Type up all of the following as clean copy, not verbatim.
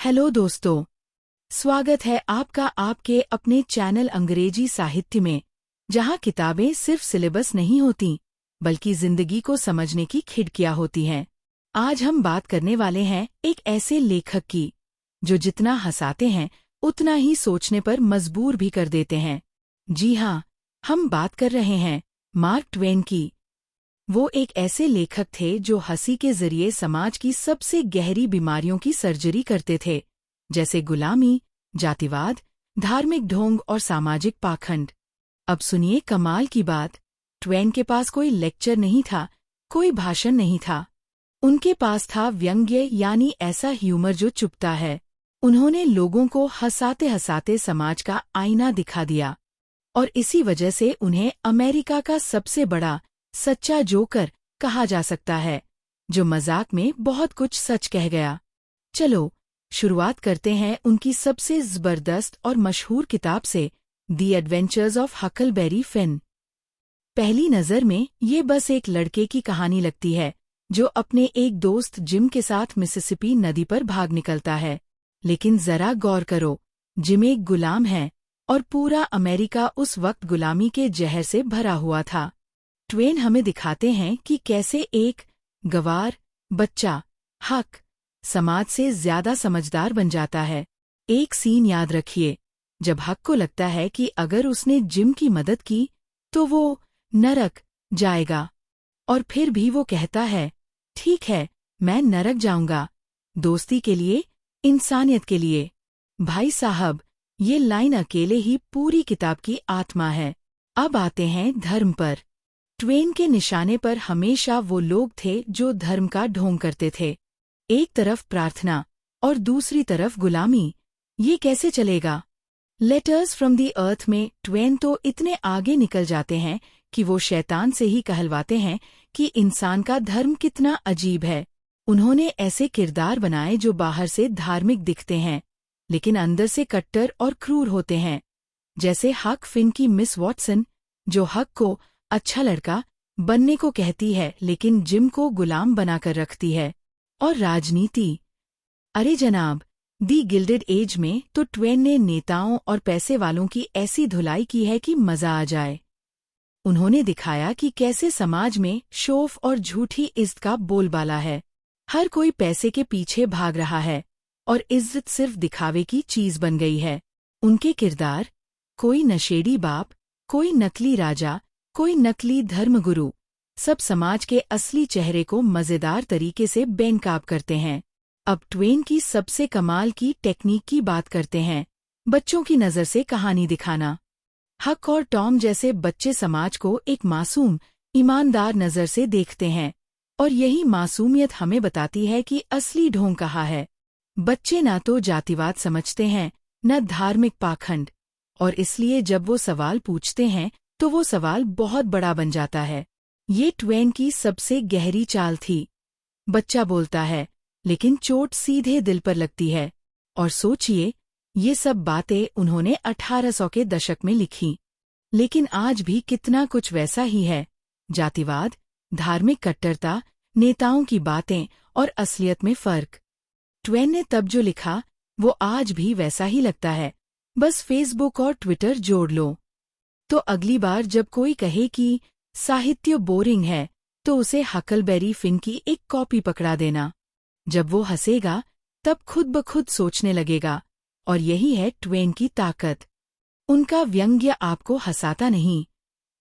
Hello दोस्तों, स्वागत है आपका आपके अपने चैनल अंग्रेजी साहित्य में, जहां किताबें सिर्फ सिलेबस नहीं होती बल्कि जिंदगी को समझने की खिड़कियां होती हैं। आज हम बात करने वाले हैं एक ऐसे लेखक की जो जितना हंसाते हैं उतना ही सोचने पर मजबूर भी कर देते हैं। जी हाँ, हम बात कर रहे हैं मार्क ट्वेन की। वो एक ऐसे लेखक थे जो हंसी के जरिए समाज की सबसे गहरी बीमारियों की सर्जरी करते थे, जैसे गुलामी, जातिवाद, धार्मिक ढोंग और सामाजिक पाखंड। अब सुनिए कमाल की बात, ट्वेन के पास कोई लेक्चर नहीं था, कोई भाषण नहीं था। उनके पास था व्यंग्य, यानी ऐसा ह्यूमर जो चुभता है। उन्होंने लोगों को हंसाते हंसाते समाज का आईना दिखा दिया, और इसी वजह से उन्हें अमेरिका का सबसे बड़ा सच्चा जोकर कहा जा सकता है, जो मजाक में बहुत कुछ सच कह गया। चलो शुरुआत करते हैं उनकी सबसे जबरदस्त और मशहूर किताब से, the adventures of Huckleberry Finn. पहली नज़र में ये बस एक लड़के की कहानी लगती है जो अपने एक दोस्त जिम के साथ मिसिसिपी नदी पर भाग निकलता है। लेकिन जरा गौर करो, जिम एक गुलाम है और पूरा अमेरिका उस वक्त गुलामी के जहर से भरा हुआ था। ट्वेन हमें दिखाते हैं कि कैसे एक गवार बच्चा हक समाज से ज्यादा समझदार बन जाता है। एक सीन याद रखिए, जब हक को लगता है कि अगर उसने जिम की मदद की तो वो नरक जाएगा, और फिर भी वो कहता है, ठीक है, मैं नरक जाऊंगा, दोस्ती के लिए, इंसानियत के लिए। भाई साहब, ये लाइन अकेले ही पूरी किताब की आत्मा है। अब आते हैं धर्म पर। ट्वेन के निशाने पर हमेशा वो लोग थे जो धर्म का ढोंग करते थे। एक तरफ प्रार्थना और दूसरी तरफ गुलामी। ये कैसे चलेगा? लेटर्स फ्रॉम द अर्थ में ट्वेन तो इतने आगे निकल जाते हैं कि वो शैतान से ही कहलवाते हैं कि इंसान का धर्म कितना अजीब है। उन्होंने ऐसे किरदार बनाए जो बाहर से धार्मिक दिखते हैं लेकिन अंदर से कट्टर और क्रूर होते हैं, जैसे हक फिन की मिस वॉटसन, जो हक को अच्छा लड़का बनने को कहती है लेकिन जिम को गुलाम बनाकर रखती है। और राजनीति, अरे जनाब, दी गिल्डेड एज में तो ट्वेन ने नेताओं और पैसे वालों की ऐसी धुलाई की है कि मजा आ जाए। उन्होंने दिखाया कि कैसे समाज में शोफ और झूठी इज्जत का बोलबाला है। हर कोई पैसे के पीछे भाग रहा है और इज्जत सिर्फ दिखावे की चीज बन गई है। उनके किरदार, कोई नशेड़ी बाप, कोई नकली राजा, कोई नकली धर्मगुरु, सब समाज के असली चेहरे को मजेदार तरीके से बेनकाब करते हैं। अब ट्वेन की सबसे कमाल की टेक्निक की बात करते हैं, बच्चों की नज़र से कहानी दिखाना। हक और टॉम जैसे बच्चे समाज को एक मासूम, ईमानदार नज़र से देखते हैं, और यही मासूमियत हमें बताती है कि असली ढोंग कहाँ है। बच्चे ना तो जातिवाद समझते हैं, न धार्मिक पाखंड, और इसलिए जब वो सवाल पूछते हैं तो वो सवाल बहुत बड़ा बन जाता है। ये ट्वेन की सबसे गहरी चाल थी। बच्चा बोलता है लेकिन चोट सीधे दिल पर लगती है। और सोचिए, ये सब बातें उन्होंने 1800 के दशक में लिखी, लेकिन आज भी कितना कुछ वैसा ही है। जातिवाद, धार्मिक कट्टरता, नेताओं की बातें और असलियत में फर्क। ट्वेन ने तब जो लिखा वो आज भी वैसा ही लगता है, बस फेसबुक और ट्विटर जोड़ लो। तो अगली बार जब कोई कहे कि साहित्य बोरिंग है तो उसे हकलबेरी फिन की एक कॉपी पकड़ा देना। जब वो हंसेगा तब खुद ब खुद सोचने लगेगा, और यही है ट्वेन की ताकत। उनका व्यंग्य आपको हंसाता नहीं,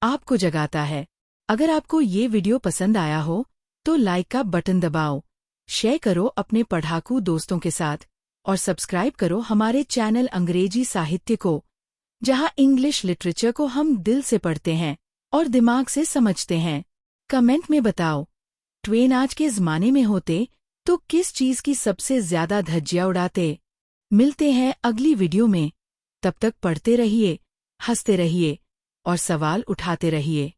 आपको जगाता है। अगर आपको ये वीडियो पसंद आया हो तो लाइक का बटन दबाओ, शेयर करो अपने पढ़ाकू दोस्तों के साथ, और सब्सक्राइब करो हमारे चैनल अंग्रेजी साहित्य को, जहां इंग्लिश लिटरेचर को हम दिल से पढ़ते हैं और दिमाग से समझते हैं। कमेंट में बताओ, ट्वेन आज के ज़माने में होते तो किस चीज़ की सबसे ज्यादा धज्जियां उड़ाते। मिलते हैं अगली वीडियो में, तब तक पढ़ते रहिए, हंसते रहिए और सवाल उठाते रहिए।